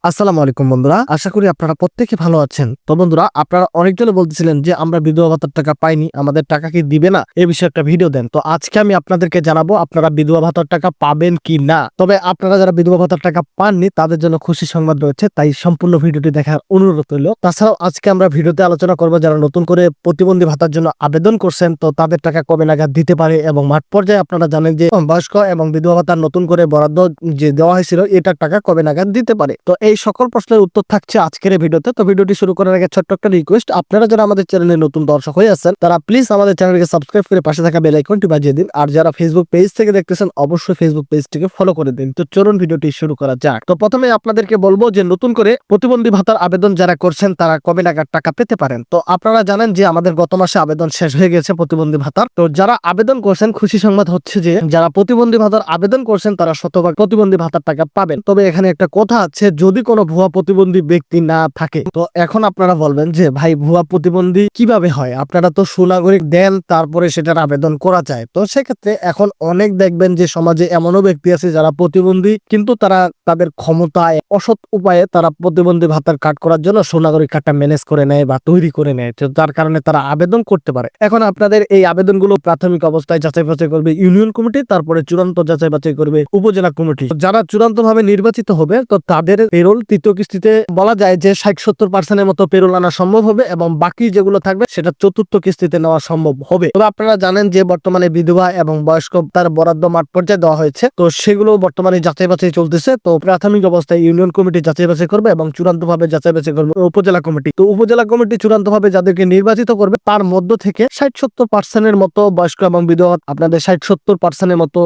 আসসালামু আলাইকুম বন্ধুরা, আশা করি আপনারা প্রত্যেকে ভালো আছেন। তো বন্ধুরা, আপনারা অনেকজনে বলতেছিলেন যে আমরা বিধবা ভাতার টাকা পাইনি, আমাদের টাকা কি দিবে না, এই বিষয়ে একটা ভিডিও দেন। তো আজকে আমি আপনাদেরকে জানাবো আপনারা বিধবা ভাতার টাকা পাবেন কি না। তবে আপনারা যারা বিধবা ভাতার টাকা পাননি তাদের জন্য খুশি সংবাদ রয়েছে, তাই সম্পূর্ণ ভিডিওটি দেখার অনুরোধ রইল। তাছাড়াও আজকে আমরা ভিডিওতে আলোচনা করবো যারা নতুন করে প্রতিবন্ধী ভাতার জন্য আবেদন করছেন, তো তাদের টাকা কবে নাগাদ দিতে পারে, এবং মাঠ পর্যায়ে আপনারা জানেন যে বয়স্ক এবং বিধবা ভাতার নতুন করে বরাদ্দ যে দেওয়া হয়েছিল এটার টাকা কবে নাগাদ দিতে পারে। তো এই সকল প্রশ্নের উত্তর থাকছে আজকের এই ভিডিওতে। তো ভিডিওটি শুরু করার আগে ছোট্ট একটা রিকোয়েস্ট, আপনারা যারা আমাদের চ্যানেলে নতুন দর্শক হয়ে আছেন তারা প্লিজ আমাদের চ্যানেলকে সাবস্ক্রাইব করে পাশে থাকা বেল আইকনটি বাজিয়ে দিন। আর যারা ফেসবুক পেজ থেকে দেখতেছেন অবশ্যই ফেসবুক পেজটিকে ফলো করে দিন। তো চলুন ভিডিওটি শুরু করা যাক। তো প্রথমে আপনাদেরকে বলবো যে নতুন করে প্রতিবন্ধী ভাতার আবেদন যারা করছেন তারা কবে নাগাদ টাকা পেতে পারেন। তো আপনারা জানেন যে আমাদের গত মাসে আবেদন শেষ হয়ে গেছে প্রতিবন্ধী ভাতার। তো যারা আবেদন করছেন, খুশি সংবাদ হচ্ছে যে যারা প্রতিবন্ধী ভাতার আবেদন করছেন তারা শতভাগ প্রতিবন্ধী ভাতার টাকা পাবেন। তবে এখানে একটা কথা আছে, যদি কোনো ভুয়া প্রতিবন্ধী ব্যক্তি না থাকে। তো এখন আপনারা বলবেন যে ভাই ভুয়া প্রতিবন্ধী কিভাবে হয়, আপনারা তো সুনাগরিক দেন তারপরে সেটার আবেদন করা যায়। তো সেক্ষেত্রে এখন অনেক দেখবেন যে সমাজে এমনও ব্যক্তি আছে যারা প্রতিবন্ধী কিন্তু তারা তাদের ক্ষমতায় অসৎ উপায়ে তারা প্রতিবন্ধী ভাতার কার্ড করার জন্য সুনাগরিক কার্ডটা ম্যানেজ করে নেয় বা তৈরি করে নেয়, তো তার কারণে তারা আবেদন করতে পারে। এখন আপনাদের এই আবেদনগুলো প্রাথমিক অবস্থায় যাচাই বাছাই করবে ইউনিয়ন কমিটি, তারপরে চূড়ান্ত যাচাই বাছাই করবে উপজেলা কমিটি। যারা চূড়ান্ত ভাবে নির্বাচিত হবে তো তাদের পেরোল তৃতীয় কিস্তিতে বলা যায় যে 60-70% মতো পেরোল আনা সম্ভব হবে, এবং বাকি যেগুলো থাকবে সেটা চতুর্থ কিস্তিতে নেওয়া সম্ভব হবে। তবে আপনারা জানেন যে বর্তমানে বিধবা এবং বয়স্ক তার বরাদ্দ মাঠ পর্যায়ে দেওয়া হয়েছে, তো সেগুলো বর্তমানে যাচাই বাছাই চলতেছে। তো প্রাথমিক অবস্থায় ইউনিয়ন কমিটি যাচাই বাছাই করবে এবং চূড়ান্ত ভাবে যাচাই বাছাই করবে উপজেলা কমিটি। তো উপজেলা কমিটি চূড়ান্ত ভাবে যাদেরকে নির্বাচিত করবে তার মধ্য থেকে 60-70% মতো বয়স্ক এবং বিধবা আপনাদের 60-70% মতো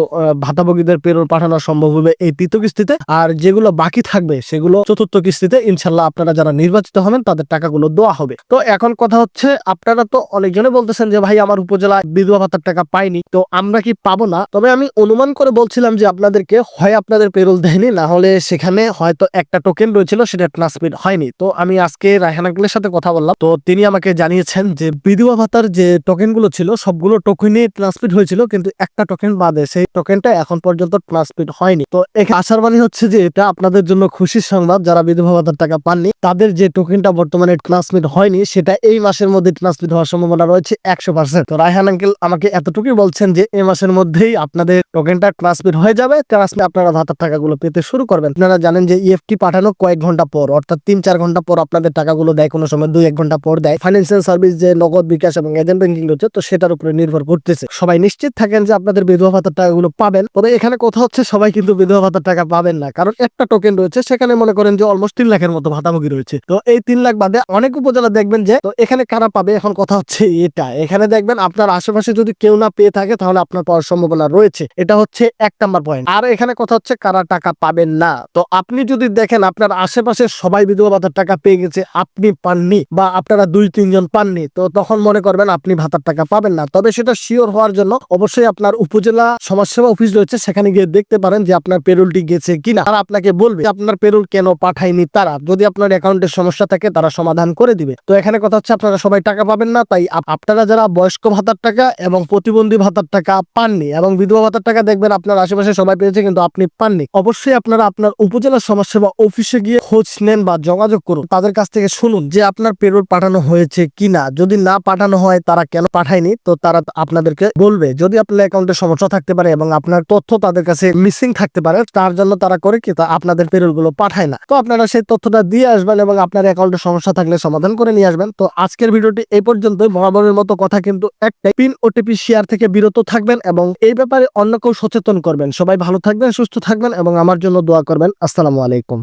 ভাতাভোগীদের পেরোল পাঠানো সম্ভব হবে এই তৃতীয় কিস্তিতে। আর যেগুলো বাকি থাকবে সেগুলো চতুর্থ কিস্তিতে ইনশাল্লাহ আপনারা যারা নির্বাচিত হবেন তাদের টাকাগুলো দেওয়া হবে। তো এখন কথা হচ্ছে, আপনারা তো অনেকজনে বলতেছেন যে ভাই আমার উপজেলা বিধবা ভাতার টাকা পাইনি, তো আমরা কি পাবো না? তবে আমি অনুমান করে বলছিলাম যে আপনাদেরকে হয় আপনাদের পেরোল দেয়নি, না হলে সেখানে হয়তো একটা টোকেন রয়েছিল সেটা ট্রান্সমিট হয়নি। তো আমি আজকে রায়হান আঙ্কেলের সাথে কথা বললাম, তো তিনি আমাকে জানিয়েছেন যে বিধবা ভাতার যে টোকেন গুলো ছিল সবগুলো টোকেনই ট্রান্সমিট হয়েছিল, কিন্তু একটা টোকেন বাদে সেই টোকেনটা এখন পর্যন্ত ট্রান্সমিট হয়নি। তো এখানে আশার বাণী হচ্ছে যে এটা আপনাদের জন্য খুশির সংবাদ, যারা বিধবা ভাতার টাকা পাননি তাদের যে টোকেনটা বর্তমানে ট্রান্সমিট হয়নি সেটা এই মাসের মধ্যে ট্রান্সমিট হওয়ার সম্ভাবনা রয়েছে 100%। তো রায়হান আঙ্কেল আমাকে এতটুকুই বলছেন যে এই মাসের মধ্যেই আপনাদের টোকেনটা ট্রান্সমিট হয়ে যাবে, ট্রান্সমিট আপনারা ভাতার টাকাগুলো পেতে শুরু করবেন। আপনারা জানেন যে ইএফটি পাঠানো কয়েক ঘন্টা পর, অর্থাৎ 3-4 ঘন্টা পর আপনাদের টাকাগুলো দেয়, কোনো সময় 2-1 ঘন্টা পর দেয়। ফাইন্যান্সিয়াল সার্ভিস যে নগদ বিকাশ এবং এজেন্ট ব্যাংকিং রয়েছে, তো সেটার উপরে নির্ভর করতেছে। সবাই নিশ্চিত থাকেন যে আপনাদের বিধবা ভাতার টাকাগুলো পাবেন। তবে এখানে কথা হচ্ছে সবাই কিন্তু বিধবা ভাতার টাকা পাবেন না, কারণ একটা টোকেন রয়েছে সেখানে মনে করেন যে অলমোস্ট 3 লাখের মতো ভাতাভোগী রয়েছে। তো এই 3 লাখ বাদে অনেক উপজেলা দেখবেন যে, তো এখানে কারা পাবে, এখন কথা হচ্ছে এটা। এখানে দেখবেন আপনার আশেপাশে যদি কেউ না পেয়ে থাকে তাহলে আপনার পাওয়ার সম্ভাবনা রয়েছে, এটা হচ্ছে 1 নাম্বার পয়েন্ট। আর এখানে কথা হচ্ছে কারা টাকা পাবেন না। তো আপনি যদি দেখেন আপনার আশেপাশে সবাই বিধবা ভাতার টাকা পেয়ে গেছে, আপনি পাননি, বা আপনারা 2-3 জন পাননি, তো তখন মনে করবেন আপনি ভাতার টাকা পাবেন না। তবে সেটা শিওর হওয়ার জন্য অবশ্যই আপনার উপজেলা সমাজসেবা অফিস রয়েছে, সেখানে গিয়ে দেখতে পারেন যে আপনার পেরোলটি গেছে কিনা। তারা আপনাকে বলবে আপনার পেরোল কেন পাঠায়নি, তারা যদি আপনার অ্যাকাউন্টের সমস্যা থাকে তারা সমাধান করে দিবে। তো এখানে কথা হচ্ছে আপনারা সবাই টাকা পাবেন না, তাই আপনারা যারা বয়স্ক ভাতার টাকা এবং প্রতিবন্ধী ভাতার টাকা পাননি এবং বিধবা ভাতার টাকা দেখবেন আপনার আশেপাশে সবাই পেয়েছে কিন্তু আপনি পাননি, অবশ্যই আপনারা আপনার উপজেলা সমাজসেবা অফিসে গিয়ে খোঁজ নেন বা যোগাযোগ করুন, তাদের কাছ থেকে শুনুন যে আপনার পেরোল পাঠানো হয়েছে কিনা। যদি না পাঠানো হয় তারা কেন পাঠায়নি, তো তারা আপনাদেরকে বলবে। যদি আপনার অ্যাকাউন্টে সমস্যা থাকতে পারে এবং আপনার তথ্য তাদের কাছে মিসিং থাকতে পারে, তার জন্য তারা করে কি আপনাদের পেরোল গুলো পাঠায় না। তো আপনারা সেই তথ্যটা দিয়ে আসবেন এবং আপনার অ্যাকাউন্টে সমস্যা থাকলে সমাধান করে নিয়ে আসবেন। তো আজকের ভিডিওটি এই পর্যন্তই। বরাবরের মতো কথা কিন্তু একটাই, পিন ওটিপি শেয়ার থেকে বিরত থাকবেন এবং এই ব্যাপারে অন্য কেউ সচেতন করবেন। সবাই ভালো থাকবেন, সুস্থ থাকবেন এবং আমার জন্য দোয়া করবেন। আসসালামু আলাইকুম।